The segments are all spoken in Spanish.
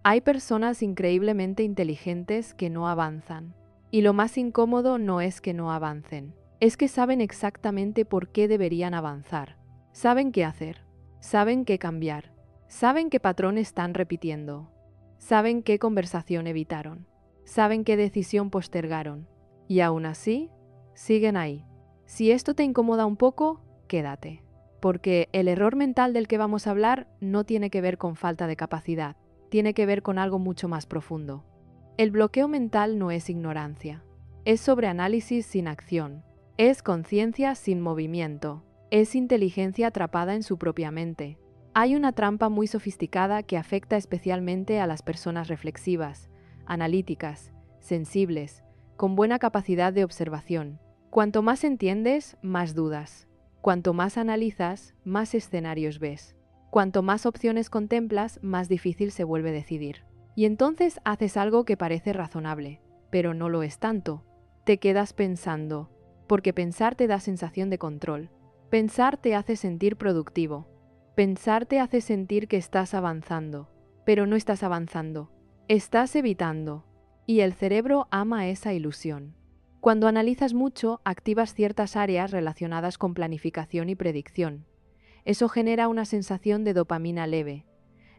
Hay personas increíblemente inteligentes que no avanzan. Y lo más incómodo no es que no avancen, es que saben exactamente por qué deberían avanzar. Saben qué hacer, saben qué cambiar, saben qué patrón están repitiendo, saben qué conversación evitaron, saben qué decisión postergaron. Y aún así, siguen ahí. Si esto te incomoda un poco, quédate. Porque el error mental del que vamos a hablar no tiene que ver con falta de capacidad, tiene que ver con algo mucho más profundo. El bloqueo mental no es ignorancia, es sobreanálisis sin acción, es conciencia sin movimiento, es inteligencia atrapada en su propia mente. Hay una trampa muy sofisticada que afecta especialmente a las personas reflexivas, analíticas, sensibles, con buena capacidad de observación. Cuanto más entiendes, más dudas. Cuanto más analizas, más escenarios ves. Cuanto más opciones contemplas, más difícil se vuelve decidir. Y entonces haces algo que parece razonable, pero no lo es tanto. Te quedas pensando, porque pensar te da sensación de control. Pensar te hace sentir productivo. Pensar te hace sentir que estás avanzando, pero no estás avanzando. Estás evitando. Y el cerebro ama esa ilusión. Cuando analizas mucho, activas ciertas áreas relacionadas con planificación y predicción. Eso genera una sensación de dopamina leve,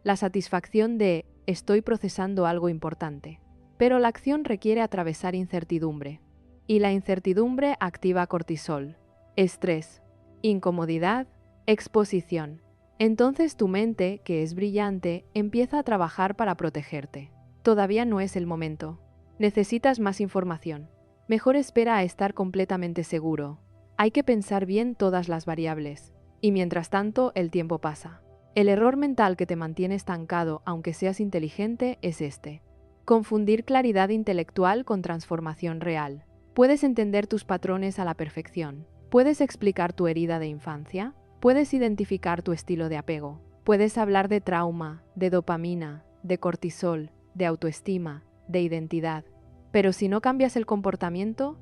la satisfacción de estoy procesando algo importante. Pero la acción requiere atravesar incertidumbre. Y la incertidumbre activa cortisol, estrés, incomodidad, exposición. Entonces tu mente, que es brillante, empieza a trabajar para protegerte. Todavía no es el momento. Necesitas más información. Mejor espera a estar completamente seguro. Hay que pensar bien todas las variables. Y mientras tanto, el tiempo pasa. El error mental que te mantiene estancado, aunque seas inteligente, es este. Confundir claridad intelectual con transformación real. Puedes entender tus patrones a la perfección. Puedes explicar tu herida de infancia. Puedes identificar tu estilo de apego. Puedes hablar de trauma, de dopamina, de cortisol, de autoestima, de identidad. Pero si no cambias el comportamiento,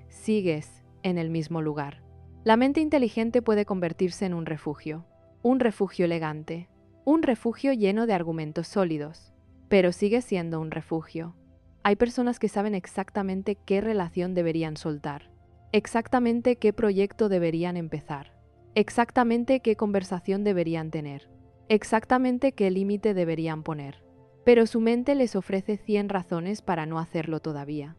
sigues en el mismo lugar. La mente inteligente puede convertirse en un refugio elegante, un refugio lleno de argumentos sólidos, pero sigue siendo un refugio. Hay personas que saben exactamente qué relación deberían soltar, exactamente qué proyecto deberían empezar, exactamente qué conversación deberían tener, exactamente qué límite deberían poner, pero su mente les ofrece 100 razones para no hacerlo todavía.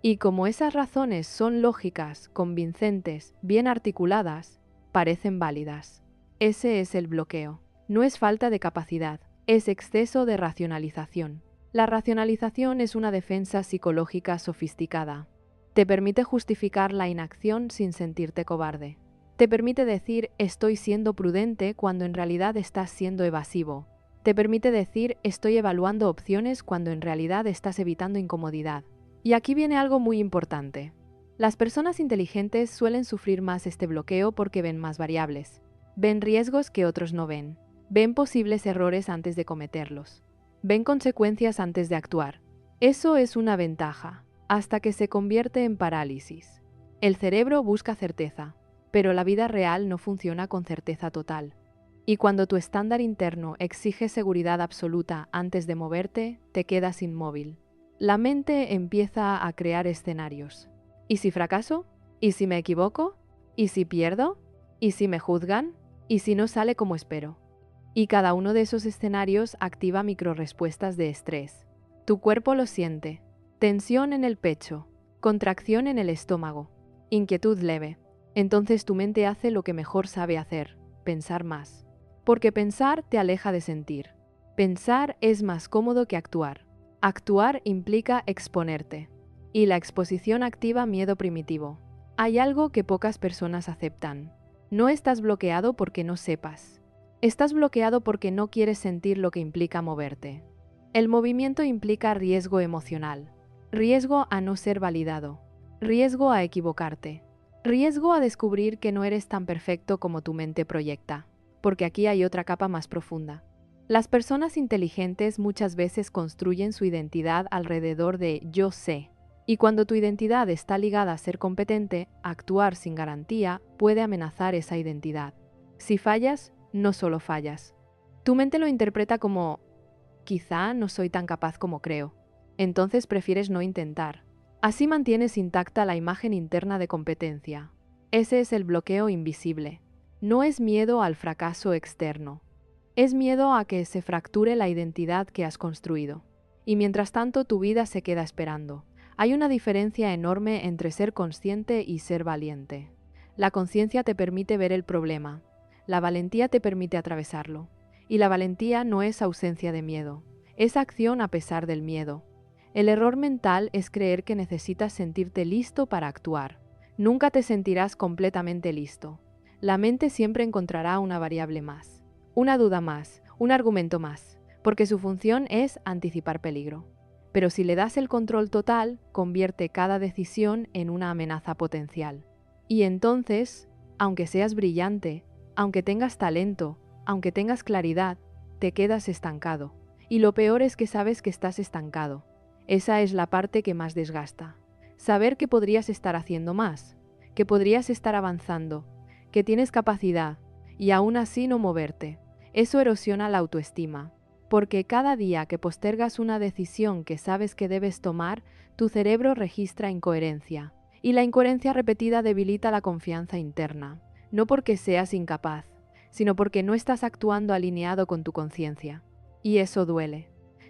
Y como esas razones son lógicas, convincentes, bien articuladas, parecen válidas. Ese es el bloqueo. No es falta de capacidad, es exceso de racionalización. La racionalización es una defensa psicológica sofisticada. Te permite justificar la inacción sin sentirte cobarde. Te permite decir estoy siendo prudente cuando en realidad estás siendo evasivo. Te permite decir estoy evaluando opciones cuando en realidad estás evitando incomodidad. Y aquí viene algo muy importante. Las personas inteligentes suelen sufrir más este bloqueo porque ven más variables. Ven riesgos que otros no ven. Ven posibles errores antes de cometerlos. Ven consecuencias antes de actuar. Eso es una ventaja, hasta que se convierte en parálisis. El cerebro busca certeza, pero la vida real no funciona con certeza total. Y cuando tu estándar interno exige seguridad absoluta antes de moverte, te quedas inmóvil. La mente empieza a crear escenarios. ¿Y si fracaso? ¿Y si me equivoco? ¿Y si pierdo? ¿Y si me juzgan? ¿Y si no sale como espero? Y cada uno de esos escenarios activa microrespuestas de estrés. Tu cuerpo lo siente. Tensión en el pecho, contracción en el estómago, inquietud leve. Entonces tu mente hace lo que mejor sabe hacer, pensar más. Porque pensar te aleja de sentir. Pensar es más cómodo que actuar. Actuar implica exponerte. Y la exposición activa miedo primitivo. Hay algo que pocas personas aceptan. No estás bloqueado porque no sepas. Estás bloqueado porque no quieres sentir lo que implica moverte. El movimiento implica riesgo emocional, riesgo a no ser validado, riesgo a equivocarte, riesgo a descubrir que no eres tan perfecto como tu mente proyecta, porque aquí hay otra capa más profunda. Las personas inteligentes muchas veces construyen su identidad alrededor de yo sé. Y cuando tu identidad está ligada a ser competente, actuar sin garantía puede amenazar esa identidad. Si fallas, no solo fallas. Tu mente lo interpreta como quizá no soy tan capaz como creo. Entonces prefieres no intentar. Así mantienes intacta la imagen interna de competencia. Ese es el bloqueo invisible. No es miedo al fracaso externo. Es miedo a que se fracture la identidad que has construido. Y mientras tanto tu vida se queda esperando. Hay una diferencia enorme entre ser consciente y ser valiente. La conciencia te permite ver el problema. La valentía te permite atravesarlo. Y la valentía no es ausencia de miedo. Es acción a pesar del miedo. El error mental es creer que necesitas sentirte listo para actuar. Nunca te sentirás completamente listo. La mente siempre encontrará una variable más, una duda más, un argumento más, porque su función es anticipar peligro. Pero si le das el control total, convierte cada decisión en una amenaza potencial. Y entonces, aunque seas brillante, aunque tengas talento, aunque tengas claridad, te quedas estancado. Y lo peor es que sabes que estás estancado. Esa es la parte que más desgasta. Saber que podrías estar haciendo más, que podrías estar avanzando, que tienes capacidad, y aún así no moverte. Eso erosiona la autoestima, porque cada día que postergas una decisión que sabes que debes tomar, tu cerebro registra incoherencia, y la incoherencia repetida debilita la confianza interna, no porque seas incapaz, sino porque no estás actuando alineado con tu conciencia. Y eso duele.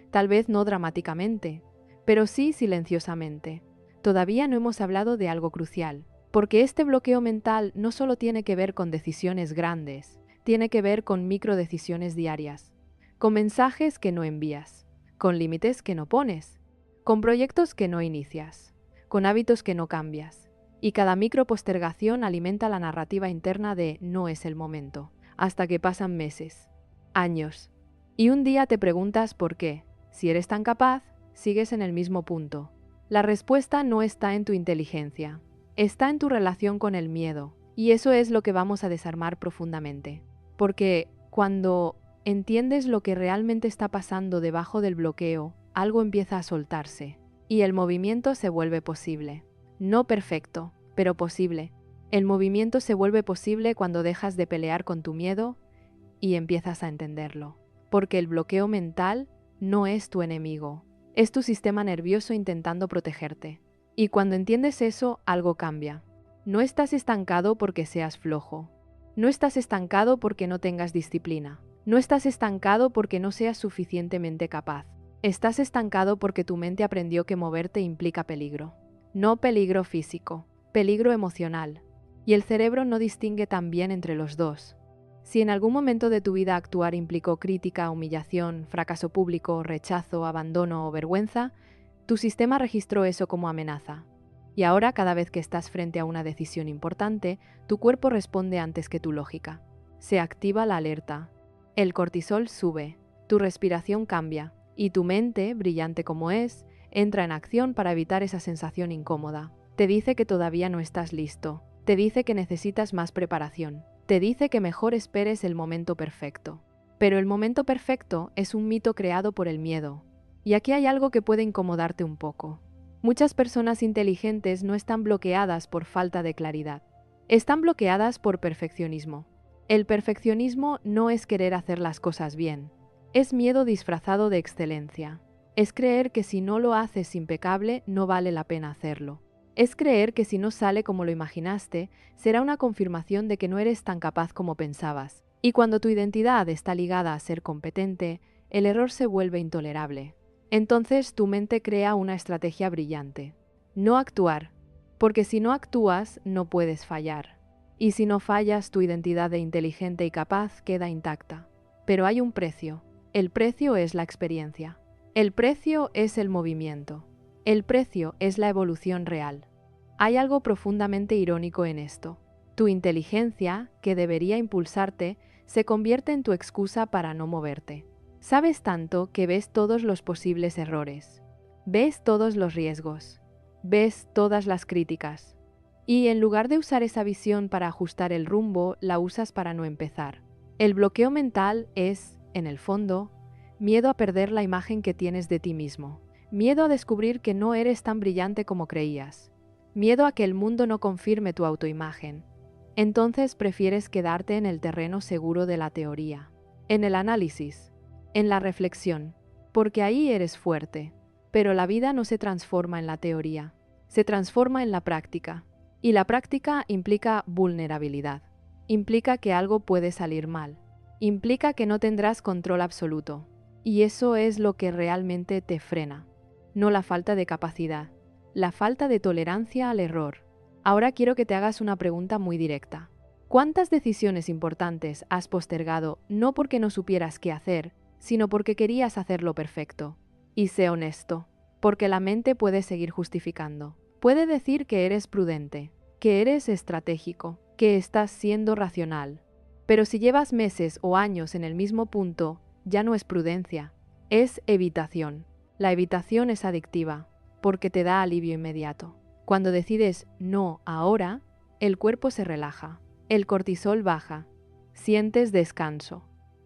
Tal vez no dramáticamente, pero sí silenciosamente. Todavía no hemos hablado de algo crucial, porque este bloqueo mental no solo tiene que ver con decisiones grandes, tiene que ver con microdecisiones diarias, con mensajes que no envías, con límites que no pones, con proyectos que no inicias, con hábitos que no cambias. Y cada micropostergación alimenta la narrativa interna de no es el momento, hasta que pasan meses, años. Y un día te preguntas por qué. Si eres tan capaz, sigues en el mismo punto. La respuesta no está en tu inteligencia, está en tu relación con el miedo, y eso es lo que vamos a desarmar profundamente. Porque cuando entiendes lo que realmente está pasando debajo del bloqueo, algo empieza a soltarse, y el movimiento se vuelve posible. No perfecto, pero posible. El movimiento se vuelve posible cuando dejas de pelear con tu miedo y empiezas a entenderlo. Porque el bloqueo mental no es tu enemigo, es tu sistema nervioso intentando protegerte. Y cuando entiendes eso, algo cambia. No estás estancado porque seas flojo. No estás estancado porque no tengas disciplina. No estás estancado porque no seas suficientemente capaz. Estás estancado porque tu mente aprendió que moverte implica peligro. No peligro físico, peligro emocional. Y el cerebro no distingue tan bien entre los dos. Si en algún momento de tu vida actuar implicó crítica, humillación, fracaso público, rechazo, abandono o vergüenza, tu sistema registró eso como amenaza. Y ahora, cada vez que estás frente a una decisión importante, tu cuerpo responde antes que tu lógica. Se activa la alerta. El cortisol sube, tu respiración cambia, y tu mente, brillante como es, entra en acción para evitar esa sensación incómoda. Te dice que todavía no estás listo. Te dice que necesitas más preparación. Te dice que mejor esperes el momento perfecto. Pero el momento perfecto es un mito creado por el miedo. Y aquí hay algo que puede incomodarte un poco. Muchas personas inteligentes no están bloqueadas por falta de claridad. Están bloqueadas por perfeccionismo. El perfeccionismo no es querer hacer las cosas bien. Es miedo disfrazado de excelencia. Es creer que si no lo haces impecable, no vale la pena hacerlo. Es creer que si no sale como lo imaginaste, será una confirmación de que no eres tan capaz como pensabas. Y cuando tu identidad está ligada a ser competente, el error se vuelve intolerable. Entonces tu mente crea una estrategia brillante. No actuar, porque si no actúas, no puedes fallar. Y si no fallas, tu identidad de inteligente y capaz queda intacta. Pero hay un precio. El precio es la experiencia. El precio es el movimiento. El precio es la evolución real. Hay algo profundamente irónico en esto. Tu inteligencia, que debería impulsarte, se convierte en tu excusa para no moverte. Sabes tanto que ves todos los posibles errores. Ves todos los riesgos. Ves todas las críticas. Y en lugar de usar esa visión para ajustar el rumbo, la usas para no empezar. El bloqueo mental es, en el fondo, miedo a perder la imagen que tienes de ti mismo. Miedo a descubrir que no eres tan brillante como creías. Miedo a que el mundo no confirme tu autoimagen. Entonces prefieres quedarte en el terreno seguro de la teoría, en el análisis, en la reflexión. porque ahí eres fuerte. Pero la vida no se transforma en la teoría, se transforma en la práctica. Y la práctica implica vulnerabilidad, implica que algo puede salir mal, implica que no tendrás control absoluto. Y eso es lo que realmente te frena, no la falta de capacidad, la falta de tolerancia al error. Ahora quiero que te hagas una pregunta muy directa. ¿Cuántas decisiones importantes has postergado no porque no supieras qué hacer, sino porque querías hacerlo perfecto? Y sé honesto, porque la mente puede seguir justificando. Puede decir que eres prudente, que eres estratégico, que estás siendo racional. Pero si llevas meses o años en el mismo punto, ya no es prudencia, es evitación. La evitación es adictiva, porque te da alivio inmediato. Cuando decides no ahora, el cuerpo se relaja, el cortisol baja, sientes descanso.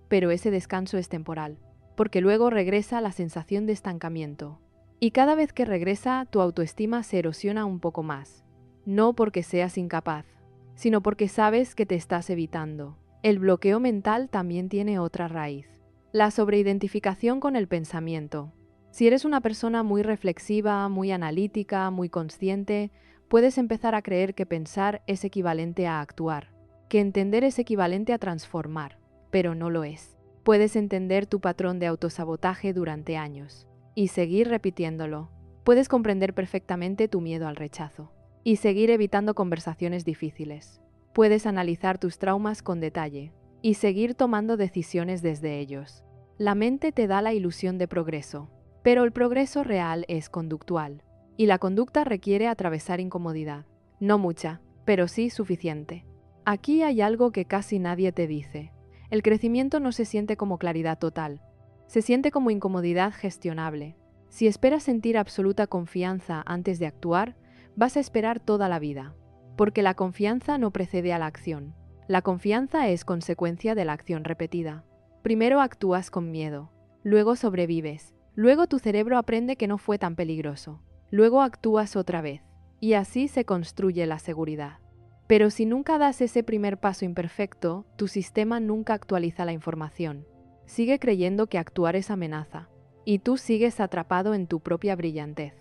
Pero ese descanso es temporal, porque luego regresa la sensación de estancamiento. Y cada vez que regresa, tu autoestima se erosiona un poco más. No porque seas incapaz, sino porque sabes que te estás evitando. El bloqueo mental también tiene otra raíz. La sobreidentificación con el pensamiento. Si eres una persona muy reflexiva, muy analítica, muy consciente, puedes empezar a creer que pensar es equivalente a actuar, que entender es equivalente a transformar, pero no lo es. Puedes entender tu patrón de autosabotaje durante años y seguir repitiéndolo. Puedes comprender perfectamente tu miedo al rechazo y seguir evitando conversaciones difíciles. Puedes analizar tus traumas con detalle y seguir tomando decisiones desde ellos. La mente te da la ilusión de progreso, pero el progreso real es conductual, y la conducta requiere atravesar incomodidad. No mucha, pero sí suficiente. Aquí hay algo que casi nadie te dice. El crecimiento no se siente como claridad total, se siente como incomodidad gestionable. Si esperas sentir absoluta confianza antes de actuar, vas a esperar toda la vida, porque la confianza no precede a la acción. La confianza es consecuencia de la acción repetida. Primero actúas con miedo, luego sobrevives, luego tu cerebro aprende que no fue tan peligroso, luego actúas otra vez, y así se construye la seguridad. Pero si nunca das ese primer paso imperfecto, tu sistema nunca actualiza la información. Sigue creyendo que actuar es amenaza, y tú sigues atrapado en tu propia brillantez.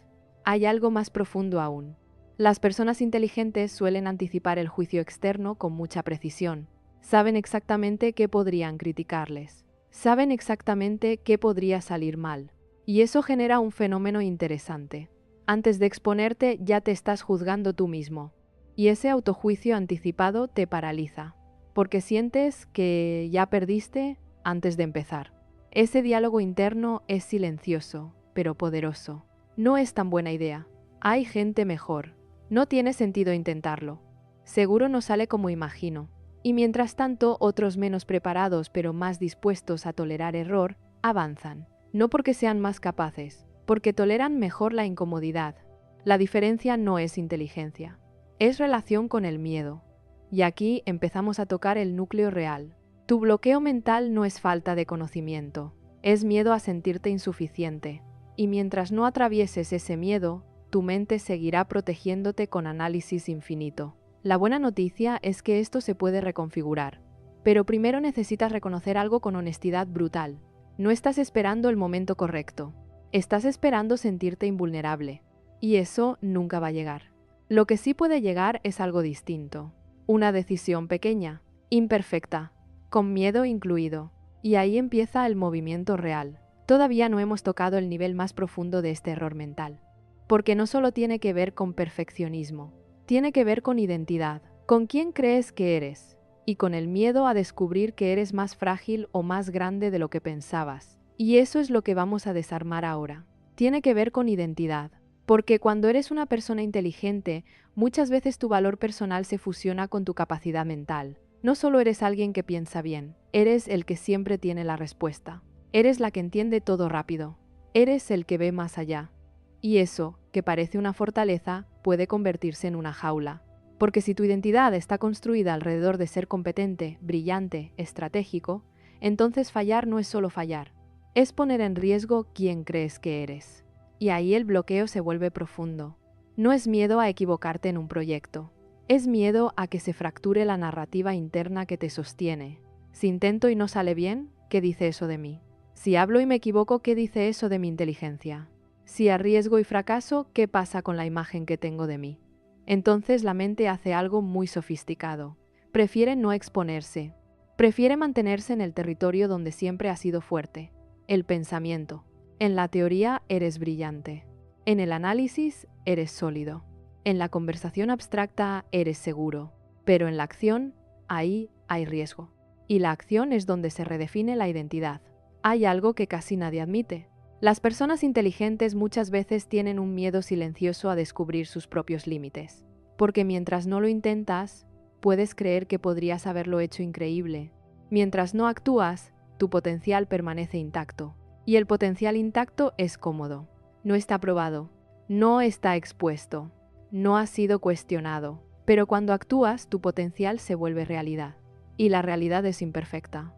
Hay algo más profundo aún. Las personas inteligentes suelen anticipar el juicio externo con mucha precisión. Saben exactamente qué podrían criticarles. Saben exactamente qué podría salir mal. Y eso genera un fenómeno interesante. Antes de exponerte ya te estás juzgando tú mismo. Y ese autojuicio anticipado te paraliza, porque sientes que ya perdiste antes de empezar. Ese diálogo interno es silencioso, pero poderoso. No es tan buena idea. Hay gente mejor. No tiene sentido intentarlo. Seguro no sale como imagino. Y mientras tanto, otros menos preparados pero más dispuestos a tolerar error, avanzan. No porque sean más capaces, porque toleran mejor la incomodidad. La diferencia no es inteligencia, es relación con el miedo. Y aquí empezamos a tocar el núcleo real. Tu bloqueo mental no es falta de conocimiento, es miedo a sentirte insuficiente. Y mientras no atravieses ese miedo, tu mente seguirá protegiéndote con análisis infinito. La buena noticia es que esto se puede reconfigurar. Pero primero necesitas reconocer algo con honestidad brutal. No estás esperando el momento correcto. Estás esperando sentirte invulnerable. Y eso nunca va a llegar. Lo que sí puede llegar es algo distinto. Una decisión pequeña, imperfecta, con miedo incluido. Y ahí empieza el movimiento real. Todavía no hemos tocado el nivel más profundo de este error mental. Porque no solo tiene que ver con perfeccionismo, tiene que ver con identidad, con quién crees que eres, y con el miedo a descubrir que eres más frágil o más grande de lo que pensabas. Y eso es lo que vamos a desarmar ahora. Tiene que ver con identidad, porque cuando eres una persona inteligente, muchas veces tu valor personal se fusiona con tu capacidad mental. No solo eres alguien que piensa bien, eres el que siempre tiene la respuesta. Eres la que entiende todo rápido. Eres el que ve más allá. Y eso, que parece una fortaleza, puede convertirse en una jaula. Porque si tu identidad está construida alrededor de ser competente, brillante, estratégico, entonces fallar no es solo fallar, es poner en riesgo quién crees que eres. Y ahí el bloqueo se vuelve profundo. No es miedo a equivocarte en un proyecto, es miedo a que se fracture la narrativa interna que te sostiene. Si intento y no sale bien, ¿qué dice eso de mí? Si hablo y me equivoco, ¿qué dice eso de mi inteligencia? Si arriesgo y fracaso, ¿qué pasa con la imagen que tengo de mí? Entonces la mente hace algo muy sofisticado. Prefiere no exponerse. Prefiere mantenerse en el territorio donde siempre ha sido fuerte, el pensamiento. En la teoría eres brillante. En el análisis eres sólido. En la conversación abstracta eres seguro. Pero en la acción, ahí hay riesgo. Y la acción es donde se redefine la identidad. Hay algo que casi nadie admite. Las personas inteligentes muchas veces tienen un miedo silencioso a descubrir sus propios límites. Porque mientras no lo intentas, puedes creer que podrías haberlo hecho increíble. Mientras no actúas, tu potencial permanece intacto. Y el potencial intacto es cómodo. No está probado. No está expuesto. No ha sido cuestionado. Pero cuando actúas, tu potencial se vuelve realidad. Y la realidad es imperfecta.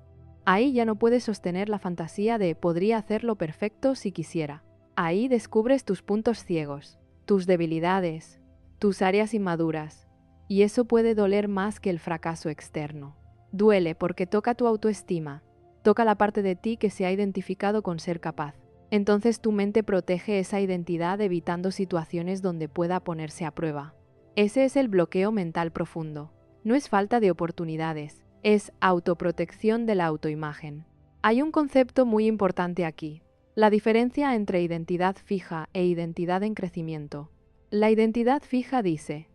Ahí ya no puedes sostener la fantasía de podría hacerlo perfecto si quisiera. Ahí descubres tus puntos ciegos, tus debilidades, tus áreas inmaduras. Y eso puede doler más que el fracaso externo. Duele porque toca tu autoestima, toca la parte de ti que se ha identificado con ser capaz. Entonces tu mente protege esa identidad evitando situaciones donde pueda ponerse a prueba. Ese es el bloqueo mental profundo. No es falta de oportunidades, es autoprotección de la autoimagen. Hay un concepto muy importante aquí, la diferencia entre identidad fija e identidad en crecimiento. La identidad fija dice,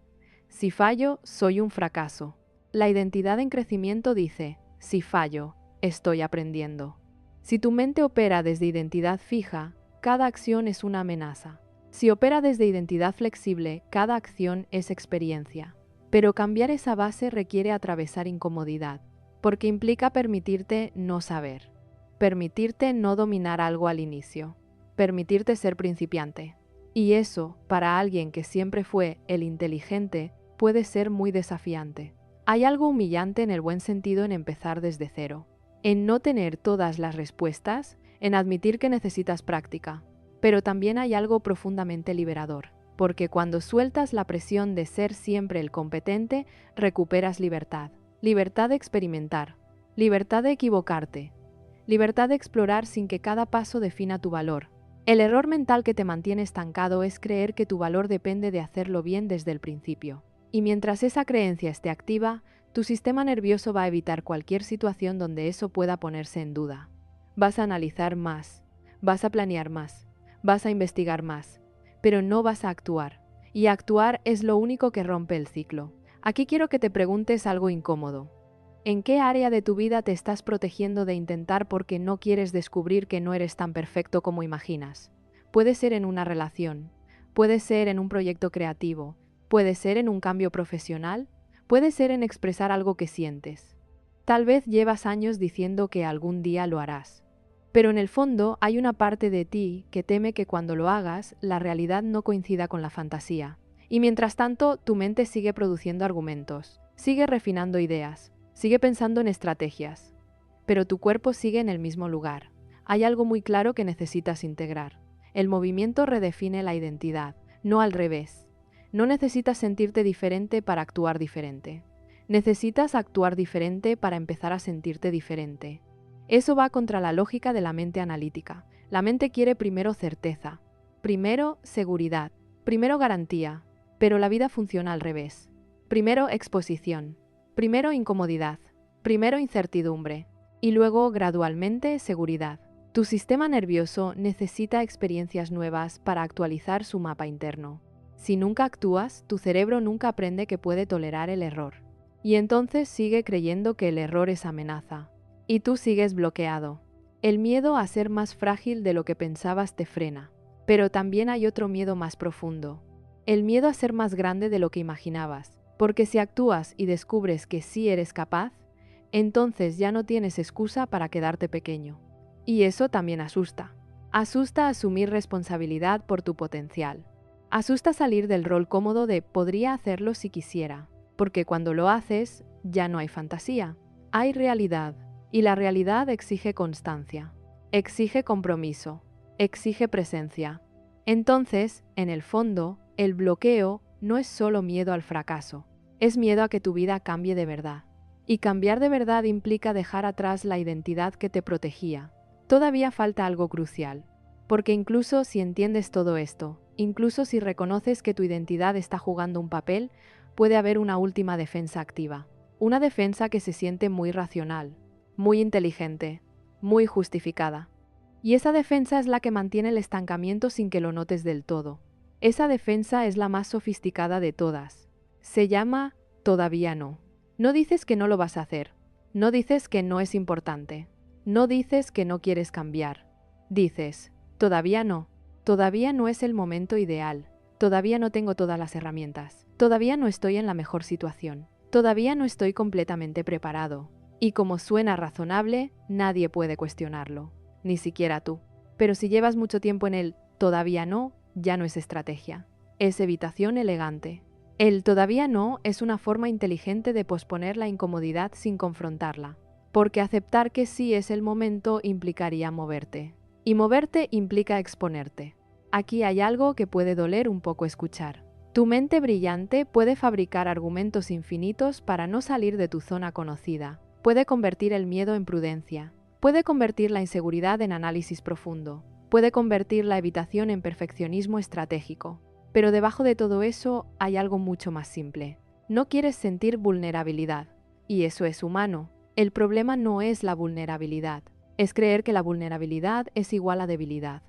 si fallo, soy un fracaso. La identidad en crecimiento dice, si fallo, estoy aprendiendo. Si tu mente opera desde identidad fija, cada acción es una amenaza. Si opera desde identidad flexible, cada acción es experiencia. Pero cambiar esa base requiere atravesar incomodidad, porque implica permitirte no saber, permitirte no dominar algo al inicio, permitirte ser principiante. Y eso, para alguien que siempre fue el inteligente, puede ser muy desafiante. Hay algo humillante en el buen sentido en empezar desde cero, en no tener todas las respuestas, en admitir que necesitas práctica. Pero también hay algo profundamente liberador, porque cuando sueltas la presión de ser siempre el competente, recuperas libertad. Libertad de experimentar, libertad de equivocarte, libertad de explorar sin que cada paso defina tu valor. El error mental que te mantiene estancado es creer que tu valor depende de hacerlo bien desde el principio. Y mientras esa creencia esté activa, tu sistema nervioso va a evitar cualquier situación donde eso pueda ponerse en duda. Vas a analizar más, vas a planear más, vas a investigar más, pero no vas a actuar. Y actuar es lo único que rompe el ciclo. Aquí quiero que te preguntes algo incómodo. ¿En qué área de tu vida te estás protegiendo de intentar porque no quieres descubrir que no eres tan perfecto como imaginas? Puede ser en una relación, puede ser en un proyecto creativo, puede ser en un cambio profesional, puede ser en expresar algo que sientes. Tal vez llevas años diciendo que algún día lo harás. Pero en el fondo hay una parte de ti que teme que cuando lo hagas, la realidad no coincida con la fantasía. Y mientras tanto, tu mente sigue produciendo argumentos, sigue refinando ideas, sigue pensando en estrategias. Pero tu cuerpo sigue en el mismo lugar. Hay algo muy claro que necesitas integrar. El movimiento redefine la identidad, no al revés. No necesitas sentirte diferente para actuar diferente. Necesitas actuar diferente para empezar a sentirte diferente. Eso va contra la lógica de la mente analítica. La mente quiere primero certeza, primero seguridad, primero garantía, pero la vida funciona al revés. Primero exposición, primero incomodidad, primero incertidumbre y luego gradualmente seguridad. Tu sistema nervioso necesita experiencias nuevas para actualizar su mapa interno. Si nunca actúas, tu cerebro nunca aprende que puede tolerar el error. Y entonces sigue creyendo que el error es amenaza. Y tú sigues bloqueado. El miedo a ser más frágil de lo que pensabas te frena. Pero también hay otro miedo más profundo. El miedo a ser más grande de lo que imaginabas. Porque si actúas y descubres que sí eres capaz, entonces ya no tienes excusa para quedarte pequeño. Y eso también asusta. Asusta asumir responsabilidad por tu potencial. Asusta salir del rol cómodo de podría hacerlo si quisiera. Porque cuando lo haces, ya no hay fantasía. Hay realidad. Y la realidad exige constancia, exige compromiso, exige presencia. Entonces, en el fondo, el bloqueo no es solo miedo al fracaso, es miedo a que tu vida cambie de verdad. Y cambiar de verdad implica dejar atrás la identidad que te protegía. Todavía falta algo crucial. Porque incluso si entiendes todo esto, incluso si reconoces que tu identidad está jugando un papel, puede haber una última defensa activa. Una defensa que se siente muy racional, muy inteligente, muy justificada. Y esa defensa es la que mantiene el estancamiento sin que lo notes del todo. Esa defensa es la más sofisticada de todas. Se llama todavía no. No dices que no lo vas a hacer. No dices que no es importante. No dices que no quieres cambiar. Dices, todavía no. Todavía no es el momento ideal. Todavía no tengo todas las herramientas. Todavía no estoy en la mejor situación. Todavía no estoy completamente preparado. Y como suena razonable, nadie puede cuestionarlo. Ni siquiera tú. Pero si llevas mucho tiempo en el todavía no, ya no es estrategia. Es evitación elegante. El todavía no es una forma inteligente de posponer la incomodidad sin confrontarla. Porque aceptar que sí es el momento implicaría moverte. Y moverte implica exponerte. Aquí hay algo que puede doler un poco escuchar. Tu mente brillante puede fabricar argumentos infinitos para no salir de tu zona conocida. Puede convertir el miedo en prudencia. Puede convertir la inseguridad en análisis profundo. Puede convertir la evitación en perfeccionismo estratégico. Pero debajo de todo eso hay algo mucho más simple. No quieres sentir vulnerabilidad. Y eso es humano. El problema no es la vulnerabilidad. Es creer que la vulnerabilidad es igual a debilidad.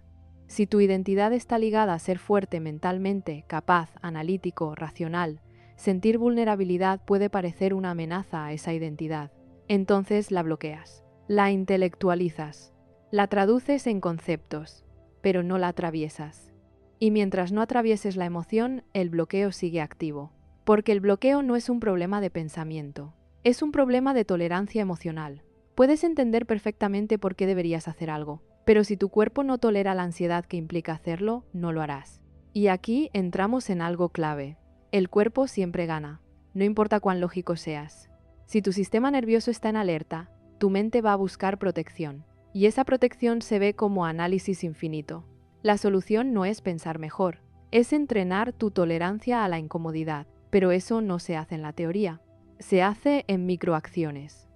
Si tu identidad está ligada a ser fuerte mentalmente, capaz, analítico, racional, sentir vulnerabilidad puede parecer una amenaza a esa identidad. Entonces la bloqueas. La intelectualizas. La traduces en conceptos, pero no la atraviesas. Y mientras no atravieses la emoción, el bloqueo sigue activo. Porque el bloqueo no es un problema de pensamiento. Es un problema de tolerancia emocional. Puedes entender perfectamente por qué deberías hacer algo, pero si tu cuerpo no tolera la ansiedad que implica hacerlo, no lo harás. Y aquí entramos en algo clave. El cuerpo siempre gana, no importa cuán lógico seas. Si tu sistema nervioso está en alerta, tu mente va a buscar protección. Y esa protección se ve como análisis infinito. La solución no es pensar mejor, es entrenar tu tolerancia a la incomodidad, pero eso no se hace en la teoría. Se hace en microacciones.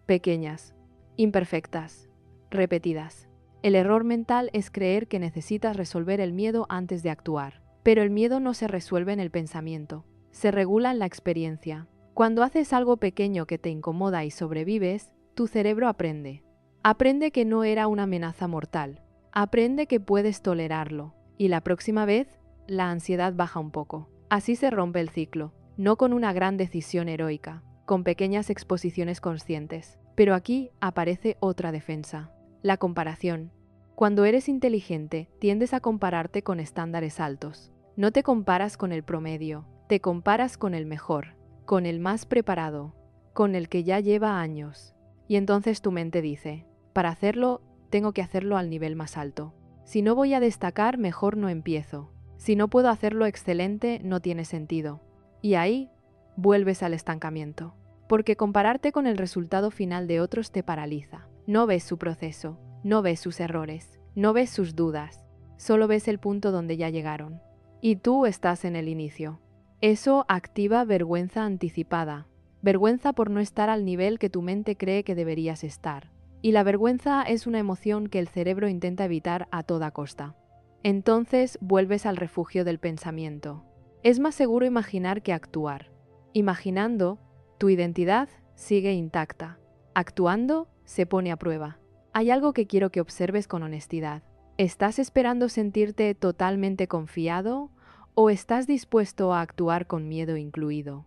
Pequeñas, imperfectas, repetidas. El error mental es creer que necesitas resolver el miedo antes de actuar. Pero el miedo no se resuelve en el pensamiento, se regula en la experiencia. Cuando haces algo pequeño que te incomoda y sobrevives, tu cerebro aprende. Aprende que no era una amenaza mortal. Aprende que puedes tolerarlo. Y la próxima vez, la ansiedad baja un poco. Así se rompe el ciclo, no con una gran decisión heroica, con pequeñas exposiciones conscientes. Pero aquí aparece otra defensa, la comparación. Cuando eres inteligente, tiendes a compararte con estándares altos. No te comparas con el promedio, te comparas con el mejor, con el más preparado, con el que ya lleva años. Y entonces tu mente dice, para hacerlo, tengo que hacerlo al nivel más alto. Si no voy a destacar, mejor no empiezo. Si no puedo hacerlo excelente, no tiene sentido. Y ahí, vuelves al estancamiento. Porque compararte con el resultado final de otros te paraliza. No ves su proceso, no ves sus errores, no ves sus dudas. Solo ves el punto donde ya llegaron. Y tú estás en el inicio. Eso activa vergüenza anticipada. Vergüenza por no estar al nivel que tu mente cree que deberías estar. Y la vergüenza es una emoción que el cerebro intenta evitar a toda costa. Entonces vuelves al refugio del pensamiento. Es más seguro imaginar que actuar. Imaginando, tu identidad sigue intacta. Actuando, se pone a prueba. Hay algo que quiero que observes con honestidad. ¿Estás esperando sentirte totalmente confiado o estás dispuesto a actuar con miedo incluido?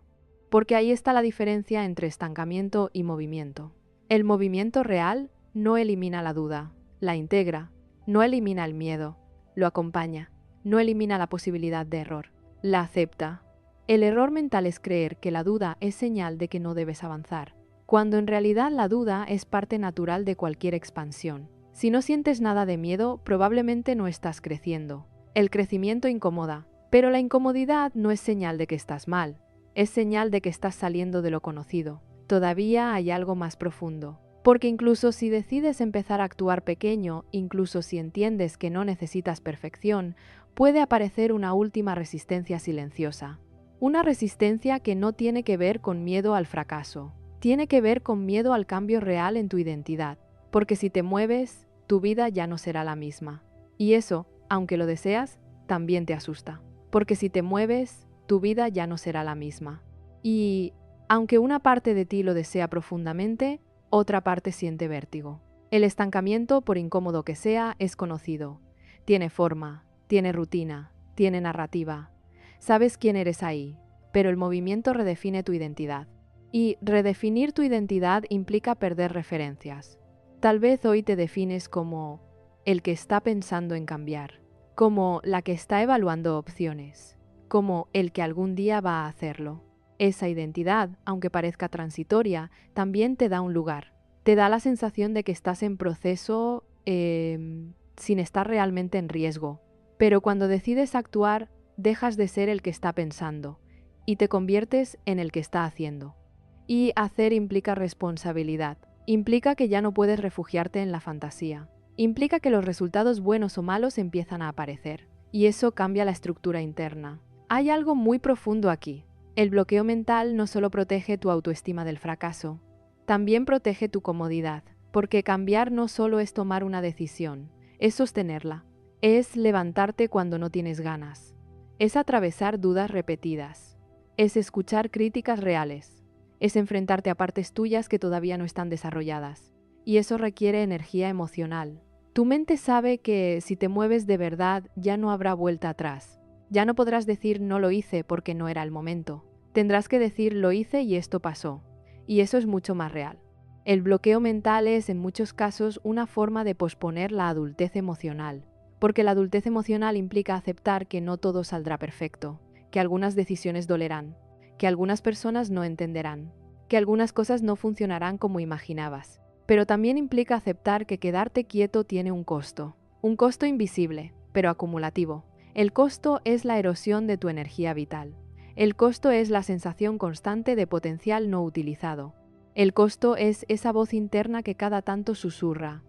Porque ahí está la diferencia entre estancamiento y movimiento. El movimiento real no elimina la duda, la integra, no elimina el miedo, lo acompaña, no elimina la posibilidad de error, la acepta. El error mental es creer que la duda es señal de que no debes avanzar, cuando en realidad la duda es parte natural de cualquier expansión. Si no sientes nada de miedo, probablemente no estás creciendo. El crecimiento incomoda, pero la incomodidad no es señal de que estás mal, es señal de que estás saliendo de lo conocido. Todavía hay algo más profundo. Porque incluso si decides empezar a actuar pequeño, incluso si entiendes que no necesitas perfección, puede aparecer una última resistencia silenciosa. Una resistencia que no tiene que ver con miedo al fracaso, tiene que ver con miedo al cambio real en tu identidad. Porque si te mueves, tu vida ya no será la misma. Y eso, aunque lo deseas, también te asusta. Porque si te mueves, tu vida ya no será la misma. Y, aunque una parte de ti lo desea profundamente, otra parte siente vértigo. El estancamiento, por incómodo que sea, es conocido. Tiene forma, tiene rutina, tiene narrativa. Sabes quién eres ahí, pero el movimiento redefine tu identidad. Y redefinir tu identidad implica perder referencias. Tal vez hoy te defines como el que está pensando en cambiar, como la que está evaluando opciones, como el que algún día va a hacerlo. Esa identidad, aunque parezca transitoria, también te da un lugar. Te da la sensación de que estás en proceso sin estar realmente en riesgo. Pero cuando decides actuar, dejas de ser el que está pensando y te conviertes en el que está haciendo. Y hacer implica responsabilidad. Implica que ya no puedes refugiarte en la fantasía. Implica que los resultados buenos o malos empiezan a aparecer. Y eso cambia la estructura interna. Hay algo muy profundo aquí. El bloqueo mental no solo protege tu autoestima del fracaso, también protege tu comodidad. Porque cambiar no solo es tomar una decisión, es sostenerla. Es levantarte cuando no tienes ganas. Es atravesar dudas repetidas. Es escuchar críticas reales. Es enfrentarte a partes tuyas que todavía no están desarrolladas. Y eso requiere energía emocional. Tu mente sabe que si te mueves de verdad ya no habrá vuelta atrás. Ya no podrás decir no lo hice porque no era el momento. Tendrás que decir lo hice y esto pasó. Y eso es mucho más real. El bloqueo mental es en muchos casos una forma de posponer la adultez emocional. Porque la adultez emocional implica aceptar que no todo saldrá perfecto, que algunas decisiones dolerán, que algunas personas no entenderán, que algunas cosas no funcionarán como imaginabas. Pero también implica aceptar que quedarte quieto tiene un costo invisible, pero acumulativo. El costo es la erosión de tu energía vital. El costo es la sensación constante de potencial no utilizado. El costo es esa voz interna que cada tanto susurra.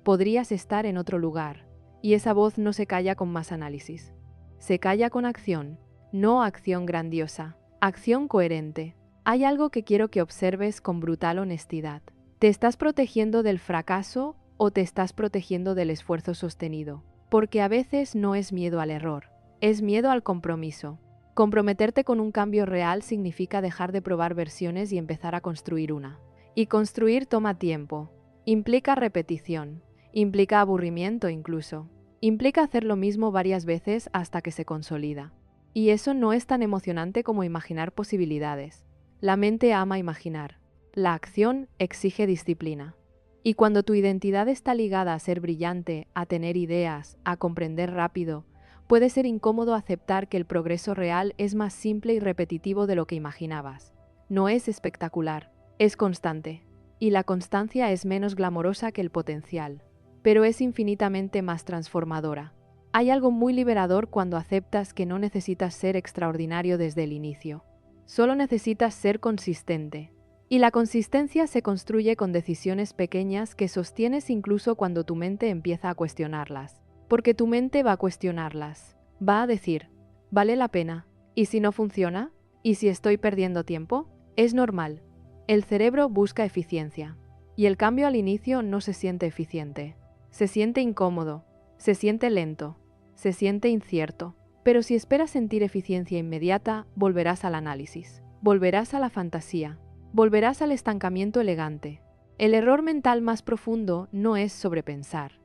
Podrías estar en otro lugar. Y esa voz no se calla con más análisis. Se calla con acción, no acción grandiosa, acción coherente. Hay algo que quiero que observes con brutal honestidad. ¿Te estás protegiendo del fracaso o te estás protegiendo del esfuerzo sostenido? Porque a veces no es miedo al error, es miedo al compromiso. Comprometerte con un cambio real significa dejar de probar versiones y empezar a construir una. Y construir toma tiempo, implica repetición, implica aburrimiento incluso, implica hacer lo mismo varias veces hasta que se consolida. Y eso no es tan emocionante como imaginar posibilidades. La mente ama imaginar. La acción exige disciplina. Y cuando tu identidad está ligada a ser brillante, a tener ideas, a comprender rápido, puede ser incómodo aceptar que el progreso real es más simple y repetitivo de lo que imaginabas. No es espectacular, es constante. Y la constancia es menos glamorosa que el potencial, pero es infinitamente más transformadora. Hay algo muy liberador cuando aceptas que no necesitas ser extraordinario desde el inicio. Solo necesitas ser consistente. Y la consistencia se construye con decisiones pequeñas que sostienes incluso cuando tu mente empieza a cuestionarlas. Porque tu mente va a cuestionarlas. Va a decir, ¿vale la pena? ¿Y si no funciona? ¿Y si estoy perdiendo tiempo? Es normal. El cerebro busca eficiencia. Y el cambio al inicio no se siente eficiente. Se siente incómodo, se siente lento, se siente incierto. Pero si esperas sentir eficiencia inmediata, volverás al análisis, volverás a la fantasía, volverás al estancamiento elegante. El error mental más profundo no es sobrepensar,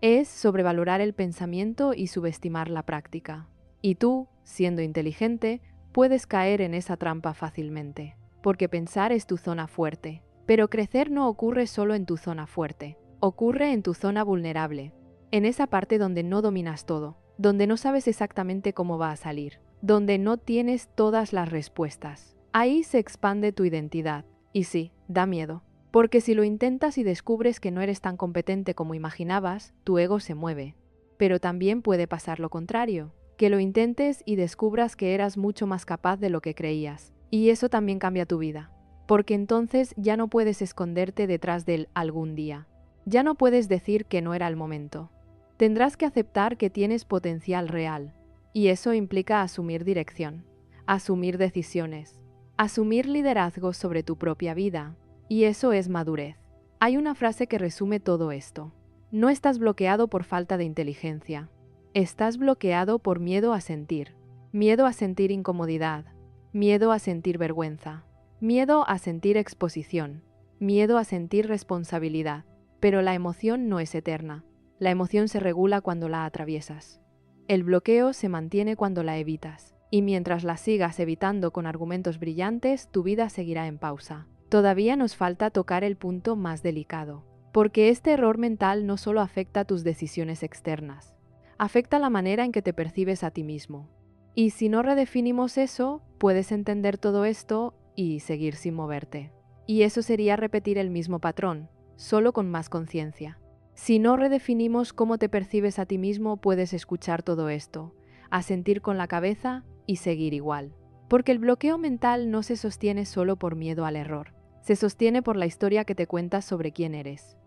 es sobrevalorar el pensamiento y subestimar la práctica. Y tú, siendo inteligente, puedes caer en esa trampa fácilmente, porque pensar es tu zona fuerte. Pero crecer no ocurre solo en tu zona fuerte, ocurre en tu zona vulnerable, en esa parte donde no dominas todo, donde no sabes exactamente cómo va a salir, donde no tienes todas las respuestas. Ahí se expande tu identidad. Y sí, da miedo. Porque si lo intentas y descubres que no eres tan competente como imaginabas, tu ego se mueve. Pero también puede pasar lo contrario, que lo intentes y descubras que eras mucho más capaz de lo que creías. Y eso también cambia tu vida. Porque entonces ya no puedes esconderte detrás del algún día. Ya no puedes decir que no era el momento. Tendrás que aceptar que tienes potencial real. Y eso implica asumir dirección, asumir decisiones, asumir liderazgo sobre tu propia vida. Y eso es madurez. Hay una frase que resume todo esto. No estás bloqueado por falta de inteligencia. Estás bloqueado por miedo a sentir. Miedo a sentir incomodidad. Miedo a sentir vergüenza. Miedo a sentir exposición. Miedo a sentir responsabilidad. Pero la emoción no es eterna. La emoción se regula cuando la atraviesas. El bloqueo se mantiene cuando la evitas. Y mientras la sigas evitando con argumentos brillantes, tu vida seguirá en pausa. Todavía nos falta tocar el punto más delicado. Porque este error mental no solo afecta tus decisiones externas, afecta la manera en que te percibes a ti mismo. Y si no redefinimos eso, puedes entender todo esto y seguir sin moverte. Y eso sería repetir el mismo patrón, solo con más conciencia. Si no redefinimos cómo te percibes a ti mismo, puedes escuchar todo esto, asentir con la cabeza y seguir igual. Porque el bloqueo mental no se sostiene solo por miedo al error, se sostiene por la historia que te cuentas sobre quién eres.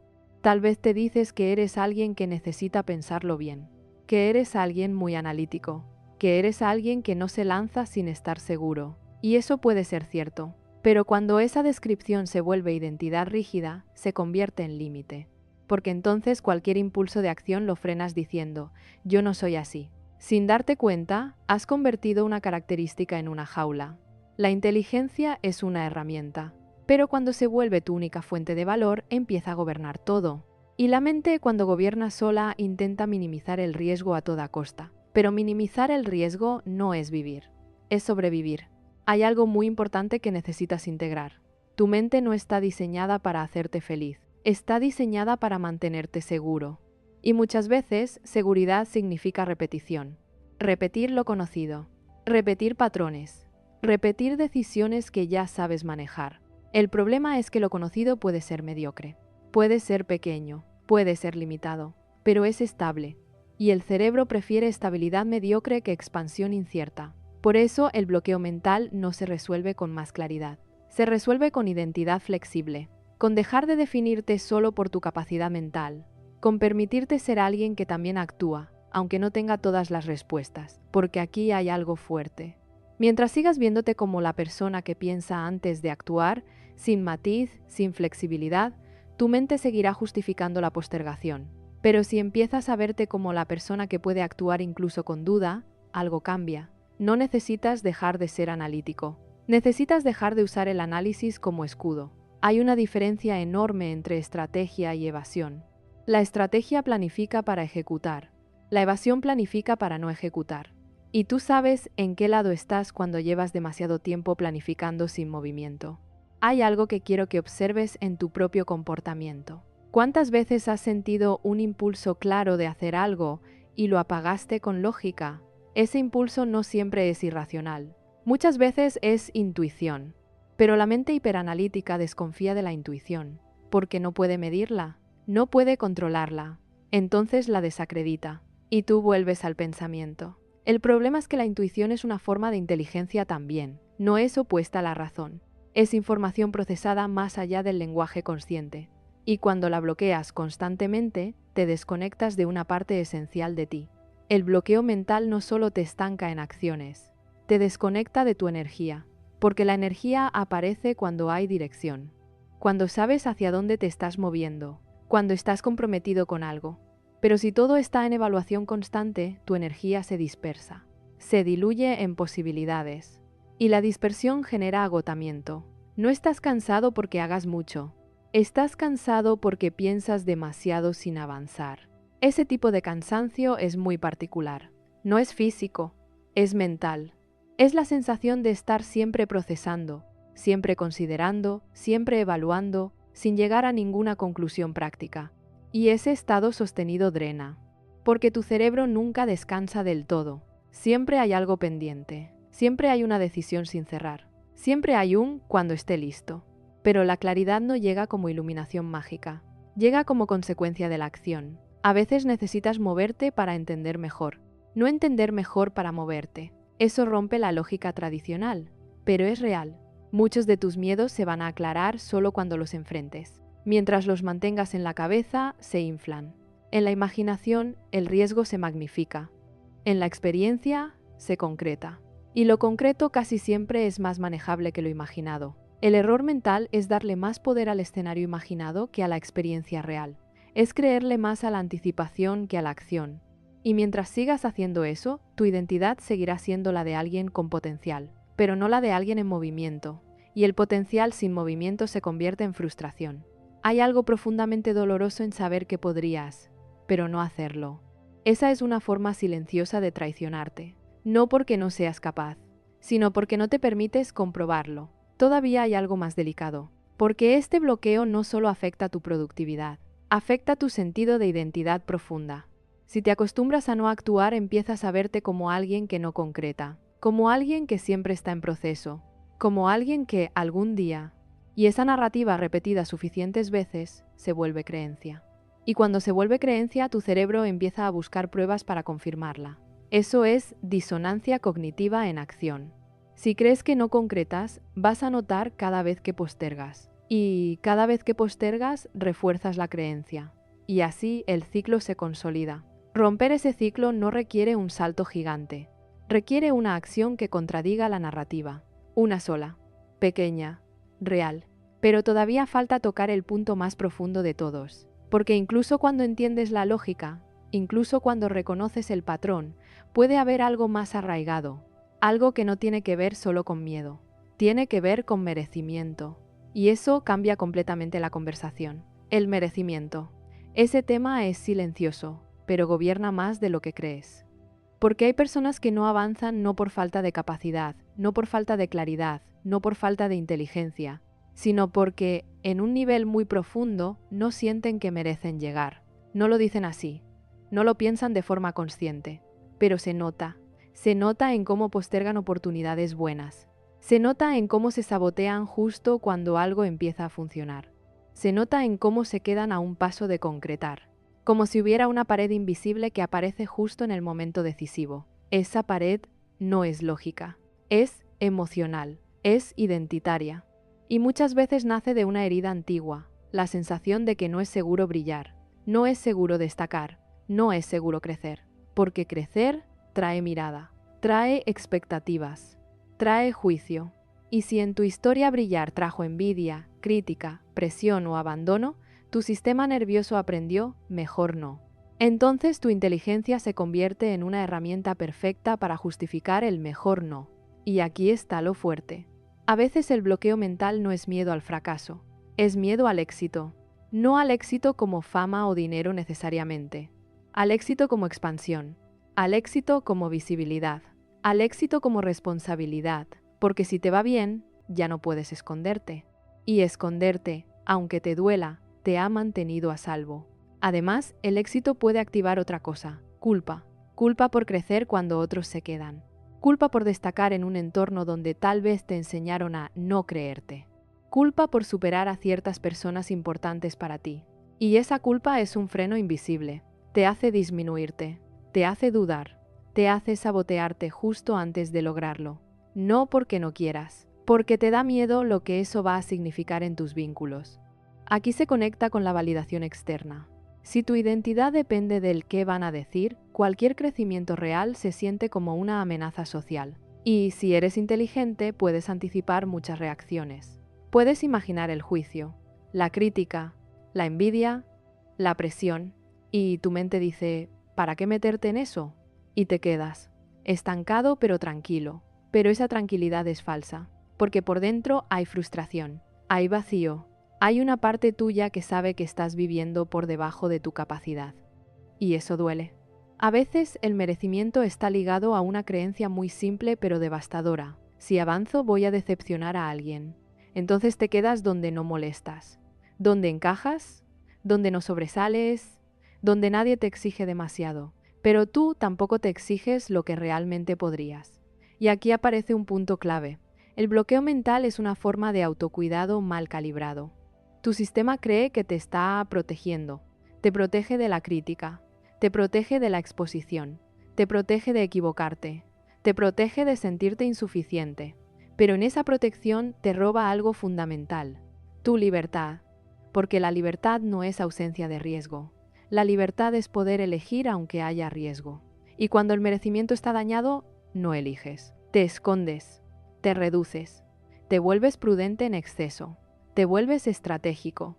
Tal vez te dices que eres alguien que necesita pensarlo bien, que eres alguien muy analítico, que eres alguien que no se lanza sin estar seguro. Y eso puede ser cierto, pero cuando esa descripción se vuelve identidad rígida, se convierte en límite. Porque entonces cualquier impulso de acción lo frenas diciendo, yo no soy así. Sin darte cuenta, has convertido una característica en una jaula. La inteligencia es una herramienta, pero cuando se vuelve tu única fuente de valor, empieza a gobernar todo. Y la mente, cuando gobierna sola, intenta minimizar el riesgo a toda costa. Pero minimizar el riesgo no es vivir, es sobrevivir. Hay algo muy importante que necesitas integrar. Tu mente no está diseñada para hacerte feliz, está diseñada para mantenerte seguro. Y muchas veces, seguridad significa repetición. Repetir lo conocido, repetir patrones, repetir decisiones que ya sabes manejar. El problema es que lo conocido puede ser mediocre, puede ser pequeño, puede ser limitado, pero es estable. Y el cerebro prefiere estabilidad mediocre que expansión incierta. Por eso el bloqueo mental no se resuelve con más claridad. Se resuelve con identidad flexible, con dejar de definirte solo por tu capacidad mental, con permitirte ser alguien que también actúa, aunque no tenga todas las respuestas, porque aquí hay algo fuerte. Mientras sigas viéndote como la persona que piensa antes de actuar, sin matiz, sin flexibilidad, tu mente seguirá justificando la postergación. Pero si empiezas a verte como la persona que puede actuar incluso con duda, algo cambia. No necesitas dejar de ser analítico. Necesitas dejar de usar el análisis como escudo. Hay una diferencia enorme entre estrategia y evasión. La estrategia planifica para ejecutar. La evasión planifica para no ejecutar. Y tú sabes en qué lado estás cuando llevas demasiado tiempo planificando sin movimiento. Hay algo que quiero que observes en tu propio comportamiento. ¿Cuántas veces has sentido un impulso claro de hacer algo y lo apagaste con lógica? Ese impulso no siempre es irracional. Muchas veces es intuición. Pero la mente hiperanalítica desconfía de la intuición, porque no puede medirla, no puede controlarla. Entonces la desacredita, y tú vuelves al pensamiento. El problema es que la intuición es una forma de inteligencia también, no es opuesta a la razón. Es información procesada más allá del lenguaje consciente. Y cuando la bloqueas constantemente, te desconectas de una parte esencial de ti. El bloqueo mental no solo te estanca en acciones, te desconecta de tu energía, porque la energía aparece cuando hay dirección, cuando sabes hacia dónde te estás moviendo, cuando estás comprometido con algo. Pero si todo está en evaluación constante, tu energía se dispersa, se diluye en posibilidades, y la dispersión genera agotamiento. No estás cansado porque hagas mucho, estás cansado porque piensas demasiado sin avanzar. Ese tipo de cansancio es muy particular. No es físico, es mental. Es la sensación de estar siempre procesando, siempre considerando, siempre evaluando, sin llegar a ninguna conclusión práctica. Y ese estado sostenido drena, porque tu cerebro nunca descansa del todo. Siempre hay algo pendiente, siempre hay una decisión sin cerrar, siempre hay un cuando esté listo. Pero la claridad no llega como iluminación mágica, llega como consecuencia de la acción. A veces necesitas moverte para entender mejor, no entender mejor para moverte. Eso rompe la lógica tradicional, pero es real. Muchos de tus miedos se van a aclarar solo cuando los enfrentes. Mientras los mantengas en la cabeza, se inflan. En la imaginación, el riesgo se magnifica. En la experiencia, se concreta. Y lo concreto casi siempre es más manejable que lo imaginado. El error mental es darle más poder al escenario imaginado que a la experiencia real. Es creerle más a la anticipación que a la acción. Y mientras sigas haciendo eso, tu identidad seguirá siendo la de alguien con potencial, pero no la de alguien en movimiento. Y el potencial sin movimiento se convierte en frustración. Hay algo profundamente doloroso en saber que podrías, pero no hacerlo. Esa es una forma silenciosa de traicionarte, no porque no seas capaz, sino porque no te permites comprobarlo. Todavía hay algo más delicado, porque este bloqueo no solo afecta tu productividad, afecta tu sentido de identidad profunda. Si te acostumbras a no actuar, empiezas a verte como alguien que no concreta, como alguien que siempre está en proceso, como alguien que algún día, y esa narrativa repetida suficientes veces, se vuelve creencia. Y cuando se vuelve creencia, tu cerebro empieza a buscar pruebas para confirmarla. Eso es disonancia cognitiva en acción. Si crees que no concretas, vas a notar cada vez que postergas. Y cada vez que postergas, refuerzas la creencia. Y así el ciclo se consolida. Romper ese ciclo no requiere un salto gigante. Requiere una acción que contradiga la narrativa. Una sola. Pequeña. Real. Pero todavía falta tocar el punto más profundo de todos. Porque incluso cuando entiendes la lógica, incluso cuando reconoces el patrón, puede haber algo más arraigado. Algo que no tiene que ver solo con miedo. Tiene que ver con merecimiento. Y eso cambia completamente la conversación. El merecimiento. Ese tema es silencioso, pero gobierna más de lo que crees. Porque hay personas que no avanzan no por falta de capacidad, no por falta de claridad, no por falta de inteligencia, sino porque, en un nivel muy profundo, no sienten que merecen llegar. No lo dicen así, no lo piensan de forma consciente, pero se nota en cómo postergan oportunidades buenas. Se nota en cómo se sabotean justo cuando algo empieza a funcionar. Se nota en cómo se quedan a un paso de concretar. Como si hubiera una pared invisible que aparece justo en el momento decisivo. Esa pared no es lógica, es emocional, es identitaria. Y muchas veces nace de una herida antigua, la sensación de que no es seguro brillar, no es seguro destacar, no es seguro crecer. Porque crecer trae mirada, trae expectativas, trae juicio. Y si en tu historia brillar trajo envidia, crítica, presión o abandono, tu sistema nervioso aprendió, mejor no. Entonces tu inteligencia se convierte en una herramienta perfecta para justificar el mejor no. Y aquí está lo fuerte. A veces el bloqueo mental no es miedo al fracaso, es miedo al éxito. No al éxito como fama o dinero necesariamente, al éxito como expansión, al éxito como visibilidad, al éxito como responsabilidad, porque si te va bien, ya no puedes esconderte. Y esconderte, aunque te duela, te ha mantenido a salvo. Además, el éxito puede activar otra cosa, culpa. Culpa por crecer cuando otros se quedan. Culpa por destacar en un entorno donde tal vez te enseñaron a no creerte. Culpa por superar a ciertas personas importantes para ti. Y esa culpa es un freno invisible. Te hace disminuirte, te hace dudar, te hace sabotearte justo antes de lograrlo. No porque no quieras, porque te da miedo lo que eso va a significar en tus vínculos. Aquí se conecta con la validación externa. Si tu identidad depende del qué van a decir, cualquier crecimiento real se siente como una amenaza social. Y si eres inteligente, puedes anticipar muchas reacciones. Puedes imaginar el juicio, la crítica, la envidia, la presión, y tu mente dice, ¿para qué meterte en eso? Y te quedas, estancado pero tranquilo. Pero esa tranquilidad es falsa, porque por dentro hay frustración, hay vacío. Hay una parte tuya que sabe que estás viviendo por debajo de tu capacidad. Y eso duele. A veces el merecimiento está ligado a una creencia muy simple pero devastadora. Si avanzo voy a decepcionar a alguien. Entonces te quedas donde no molestas, donde encajas, donde no sobresales, donde nadie te exige demasiado. Pero tú tampoco te exiges lo que realmente podrías. Y aquí aparece un punto clave. El bloqueo mental es una forma de autocuidado mal calibrado. Tu sistema cree que te está protegiendo, te protege de la crítica, te protege de la exposición, te protege de equivocarte, te protege de sentirte insuficiente, pero en esa protección te roba algo fundamental, tu libertad, porque la libertad no es ausencia de riesgo, la libertad es poder elegir aunque haya riesgo, y cuando el merecimiento está dañado, no eliges, te escondes, te vuelves prudente en exceso. Te vuelves estratégico,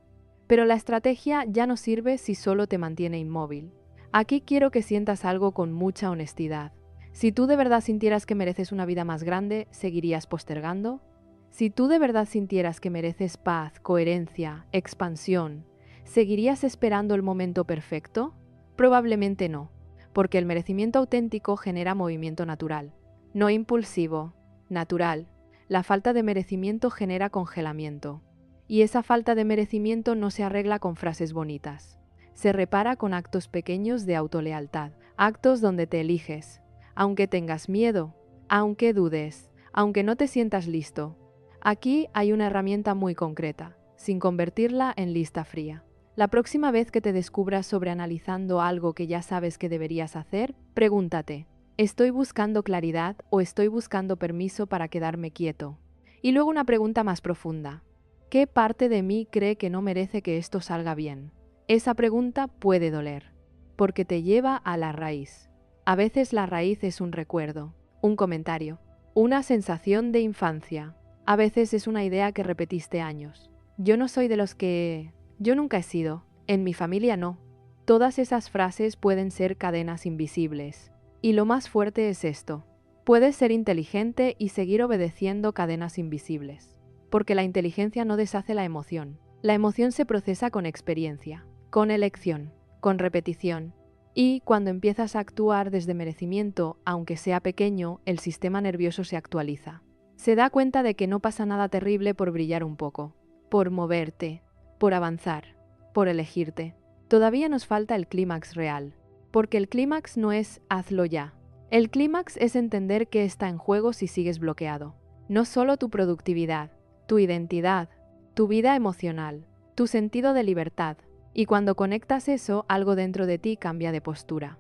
Pero la estrategia ya no sirve si solo te mantiene inmóvil. Aquí quiero que sientas algo con mucha honestidad. Si tú de verdad sintieras que mereces una vida más grande, ¿seguirías postergando? Si tú de verdad sintieras que mereces paz, coherencia, expansión, ¿seguirías esperando el momento perfecto? Probablemente no, porque el merecimiento auténtico genera movimiento natural, no impulsivo, natural. La falta de merecimiento genera congelamiento. Y esa falta de merecimiento no se arregla con frases bonitas. Se repara con actos pequeños de autolealtad, actos donde te eliges, aunque tengas miedo, aunque dudes, aunque no te sientas listo. Aquí hay una herramienta muy concreta, sin convertirla en lista fría. La próxima vez que te descubras sobreanalizando algo que ya sabes que deberías hacer, pregúntate, ¿estoy buscando claridad o estoy buscando permiso para quedarme quieto? Y luego una pregunta más profunda. ¿Qué parte de mí cree que no merece que esto salga bien? Esa pregunta puede doler, porque te lleva a la raíz. A veces la raíz es un recuerdo, un comentario, una sensación de infancia. A veces es una idea que repetiste años. Yo no soy de los que... Yo nunca he sido. En mi familia no. Todas esas frases pueden ser cadenas invisibles. Y lo más fuerte es esto. Puedes ser inteligente y seguir obedeciendo cadenas invisibles. Porque la inteligencia no deshace la emoción. La emoción se procesa con experiencia, con elección, con repetición. Y cuando empiezas a actuar desde merecimiento, aunque sea pequeño, el sistema nervioso se actualiza. Se da cuenta de que no pasa nada terrible por brillar un poco, por moverte, por avanzar, por elegirte. Todavía nos falta el clímax real, porque el clímax no es hazlo ya. El clímax es entender qué está en juego si sigues bloqueado. No solo tu productividad, tu identidad, tu vida emocional, tu sentido de libertad. Y cuando conectas eso, algo dentro de ti cambia de postura.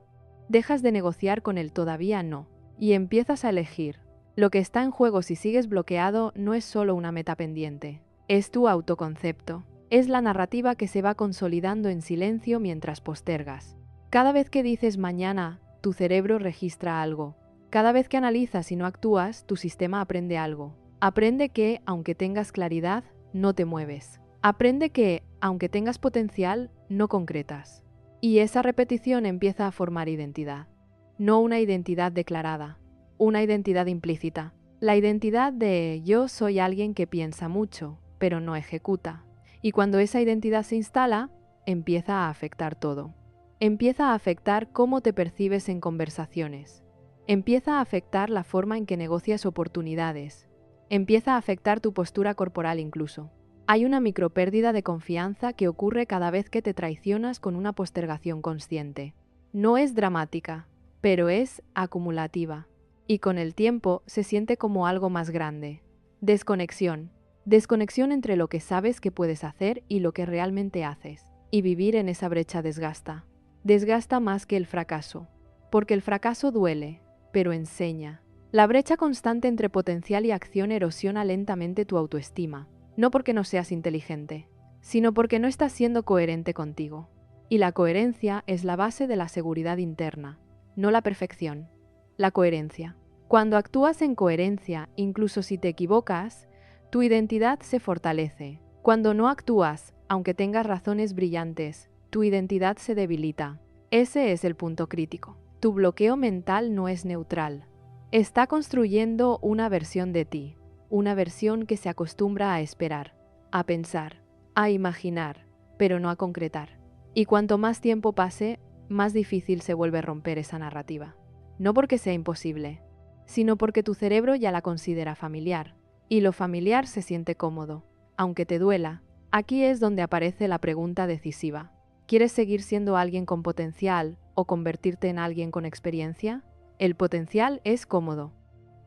Dejas de negociar con el todavía no, y empiezas a elegir. Lo que está en juego si sigues bloqueado no es solo una meta pendiente, es tu autoconcepto. Es la narrativa que se va consolidando en silencio mientras postergas. Cada vez que dices mañana, tu cerebro registra algo. Cada vez que analizas y no actúas, tu sistema aprende algo. Aprende que, aunque tengas claridad, no te mueves. Aprende que, aunque tengas potencial, no concretas. Y esa repetición empieza a formar identidad. No una identidad declarada, una identidad implícita. La identidad de yo soy alguien que piensa mucho, pero no ejecuta. Y cuando esa identidad se instala, empieza a afectar todo. Empieza a afectar cómo te percibes en conversaciones. Empieza a afectar la forma en que negocias oportunidades. Empieza a afectar tu postura corporal incluso. Hay una micropérdida de confianza que ocurre cada vez que te traicionas con una postergación consciente. No es dramática, pero es acumulativa. Y con el tiempo se siente como algo más grande. Desconexión. Desconexión entre lo que sabes que puedes hacer y lo que realmente haces. Y vivir en esa brecha desgasta. Desgasta más que el fracaso. Porque el fracaso duele, pero enseña. La brecha constante entre potencial y acción erosiona lentamente tu autoestima. No porque no seas inteligente, sino porque no estás siendo coherente contigo. Y la coherencia es la base de la seguridad interna, no la perfección. La coherencia. Cuando actúas en coherencia, incluso si te equivocas, tu identidad se fortalece. Cuando no actúas, aunque tengas razones brillantes, tu identidad se debilita. Ese es el punto crítico. Tu bloqueo mental no es neutral. Está construyendo una versión de ti, una versión que se acostumbra a esperar, a pensar, a imaginar, pero no a concretar. Y cuanto más tiempo pase, más difícil se vuelve romper esa narrativa. No porque sea imposible, sino porque tu cerebro ya la considera familiar, y lo familiar se siente cómodo. Aunque te duela, aquí es donde aparece la pregunta decisiva. ¿Quieres seguir siendo alguien con potencial o convertirte en alguien con experiencia? El potencial es cómodo.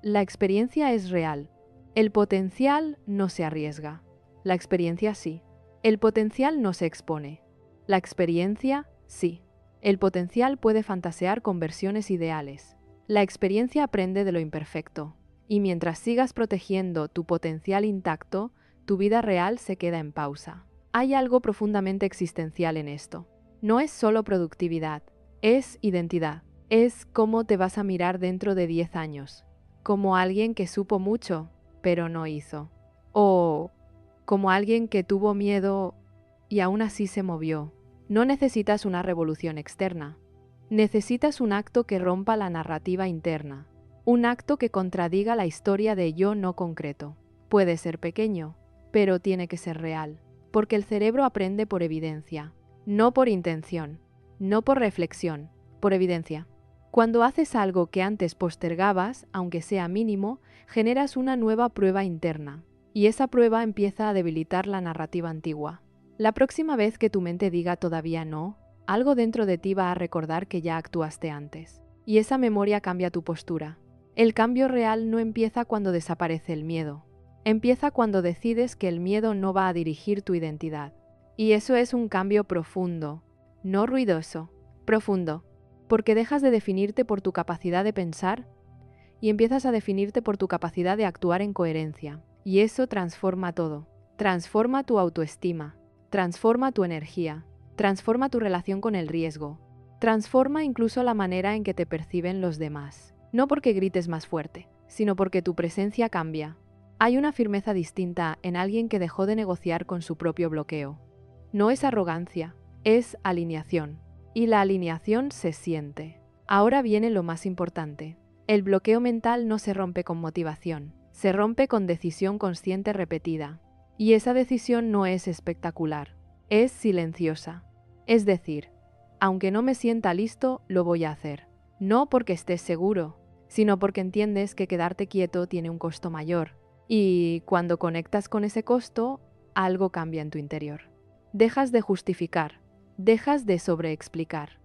La experiencia es real. El potencial no se arriesga. La experiencia sí. El potencial no se expone. La experiencia sí. El potencial puede fantasear con versiones ideales. La experiencia aprende de lo imperfecto. Y mientras sigas protegiendo tu potencial intacto, tu vida real se queda en pausa. Hay algo profundamente existencial en esto. No es solo productividad, es identidad. Es cómo te vas a mirar dentro de 10 años. Como alguien que supo mucho, pero no hizo. O como alguien que tuvo miedo, y aún así se movió. No necesitas una revolución externa. Necesitas un acto que rompa la narrativa interna. Un acto que contradiga la historia de yo no concreto. Puede ser pequeño, pero tiene que ser real. Porque el cerebro aprende por evidencia, no por intención, no por reflexión, por evidencia. Cuando haces algo que antes postergabas, aunque sea mínimo, generas una nueva prueba interna. Y esa prueba empieza a debilitar la narrativa antigua. La próxima vez que tu mente diga todavía no, algo dentro de ti va a recordar que ya actuaste antes. Y esa memoria cambia tu postura. El cambio real no empieza cuando desaparece el miedo. Empieza cuando decides que el miedo no va a dirigir tu identidad. Y eso es un cambio profundo, no ruidoso, profundo. Porque dejas de definirte por tu capacidad de pensar y empiezas a definirte por tu capacidad de actuar en coherencia. Y eso transforma todo. Transforma tu autoestima, transforma tu energía, transforma tu relación con el riesgo, transforma incluso la manera en que te perciben los demás. No porque grites más fuerte, sino porque tu presencia cambia. Hay una firmeza distinta en alguien que dejó de negociar con su propio bloqueo. No es arrogancia, es alineación. Y la alineación se siente. Ahora viene lo más importante. El bloqueo mental no se rompe con motivación, se rompe con decisión consciente repetida. Y esa decisión no es espectacular, es silenciosa. Es decir, aunque no me sienta listo, lo voy a hacer. No porque estés seguro, sino porque entiendes que quedarte quieto tiene un costo mayor. Y cuando conectas con ese costo, algo cambia en tu interior. Dejas de justificar, dejas de sobreexplicar,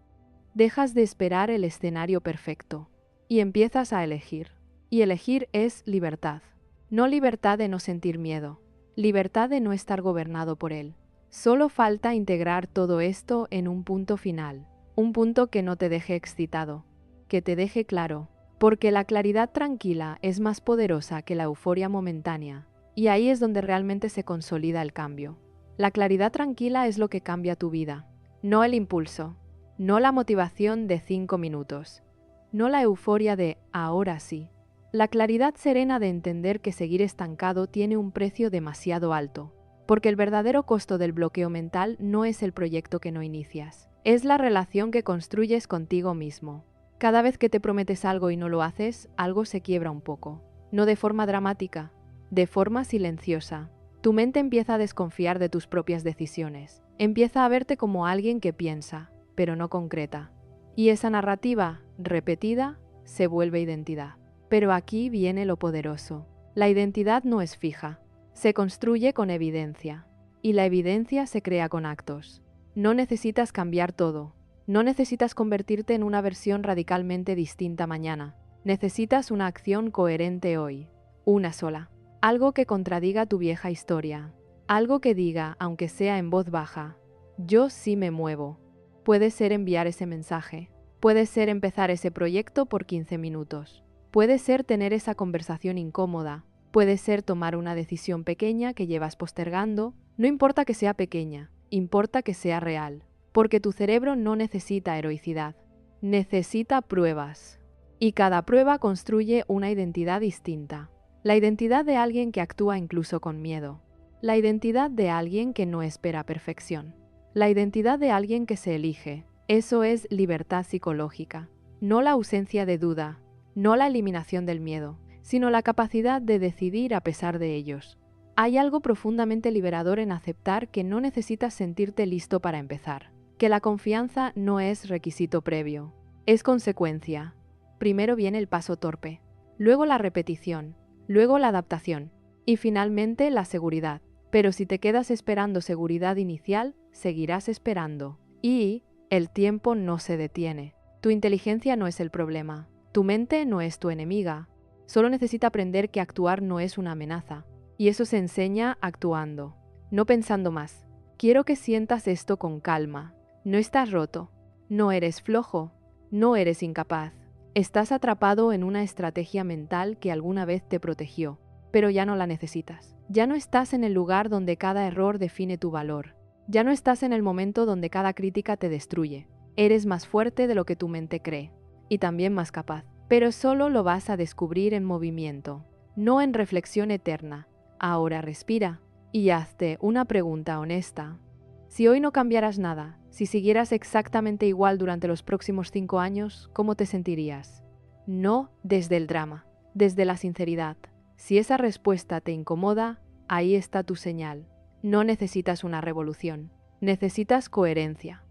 dejas de esperar el escenario perfecto y empiezas a elegir. Y elegir es libertad. No libertad de no sentir miedo, libertad de no estar gobernado por él. Solo falta integrar todo esto en un punto final, un punto que no te deje excitado, que te deje claro, porque la claridad tranquila es más poderosa que la euforia momentánea, y ahí es donde realmente se consolida el cambio. La claridad tranquila es lo que cambia tu vida, no el impulso, no la motivación de 5 minutos, no la euforia de ahora sí. La claridad serena de entender que seguir estancado tiene un precio demasiado alto, porque el verdadero costo del bloqueo mental no es el proyecto que no inicias, es la relación que construyes contigo mismo. Cada vez que te prometes algo y no lo haces, algo se quiebra un poco, no de forma dramática, de forma silenciosa. Tu mente empieza a desconfiar de tus propias decisiones, empieza a verte como alguien que piensa, pero no concreta. Y esa narrativa, repetida, se vuelve identidad. Pero aquí viene lo poderoso. La identidad no es fija, se construye con evidencia. Y la evidencia se crea con actos. No necesitas cambiar todo. No necesitas convertirte en una versión radicalmente distinta mañana. Necesitas una acción coherente hoy. Una sola. Algo que contradiga tu vieja historia. Algo que diga, aunque sea en voz baja, yo sí me muevo. Puede ser enviar ese mensaje. Puede ser empezar ese proyecto por 15 minutos. Puede ser tener esa conversación incómoda. Puede ser tomar una decisión pequeña que llevas postergando. No importa que sea pequeña, importa que sea real. Porque tu cerebro no necesita heroicidad. Necesita pruebas. Y cada prueba construye una identidad distinta. La identidad de alguien que actúa incluso con miedo. La identidad de alguien que no espera perfección. La identidad de alguien que se elige. Eso es libertad psicológica. No la ausencia de duda, no la eliminación del miedo, sino la capacidad de decidir a pesar de ellos. Hay algo profundamente liberador en aceptar que no necesitas sentirte listo para empezar. Que la confianza no es requisito previo. Es consecuencia. Primero viene el paso torpe, luego la repetición, luego la adaptación y finalmente la seguridad. Pero si te quedas esperando seguridad inicial, seguirás esperando. Y el tiempo no se detiene. Tu inteligencia no es el problema. Tu mente no es tu enemiga. Solo necesita aprender que actuar no es una amenaza. Y eso se enseña actuando, no pensando más. Quiero que sientas esto con calma. No estás roto. No eres flojo. No eres incapaz. Estás atrapado en una estrategia mental que alguna vez te protegió, pero ya no la necesitas. Ya no estás en el lugar donde cada error define tu valor. Ya no estás en el momento donde cada crítica te destruye. Eres más fuerte de lo que tu mente cree, y también más capaz. Pero solo lo vas a descubrir en movimiento, no en reflexión eterna. Ahora respira y hazte una pregunta honesta. Si hoy no cambiaras nada, si siguieras exactamente igual durante los próximos 5 años, ¿cómo te sentirías? No desde el drama, desde la sinceridad. Si esa respuesta te incomoda, ahí está tu señal. No necesitas una revolución, necesitas coherencia.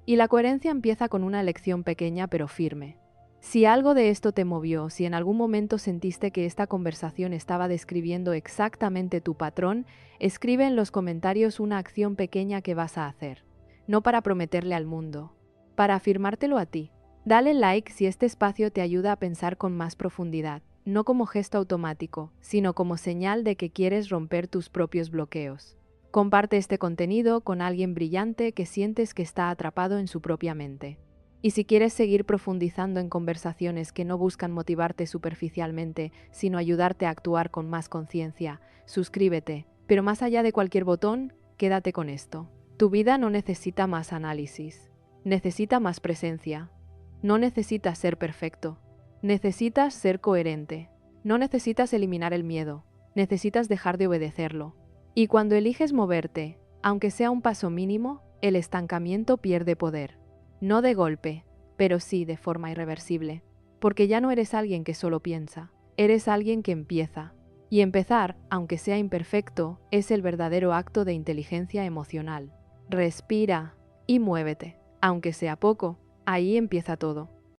Y la coherencia empieza con una elección pequeña pero firme. Si algo de esto te movió, si en algún momento sentiste que esta conversación estaba describiendo exactamente tu patrón, escribe en los comentarios una acción pequeña que vas a hacer. No para prometerle al mundo, para afirmártelo a ti. Dale like si este espacio te ayuda a pensar con más profundidad, no como gesto automático, sino como señal de que quieres romper tus propios bloqueos. Comparte este contenido con alguien brillante que sientes que está atrapado en su propia mente. Y si quieres seguir profundizando en conversaciones que no buscan motivarte superficialmente, sino ayudarte a actuar con más conciencia, suscríbete. Pero más allá de cualquier botón, quédate con esto. Tu vida no necesita más análisis, necesita más presencia. No necesitas ser perfecto, necesitas ser coherente. No necesitas eliminar el miedo, necesitas dejar de obedecerlo. Y cuando eliges moverte, aunque sea un paso mínimo, el estancamiento pierde poder. No de golpe, pero sí de forma irreversible. Porque ya no eres alguien que solo piensa, eres alguien que empieza. Y empezar, aunque sea imperfecto, es el verdadero acto de inteligencia emocional. Respira y muévete. Aunque sea poco, ahí empieza todo.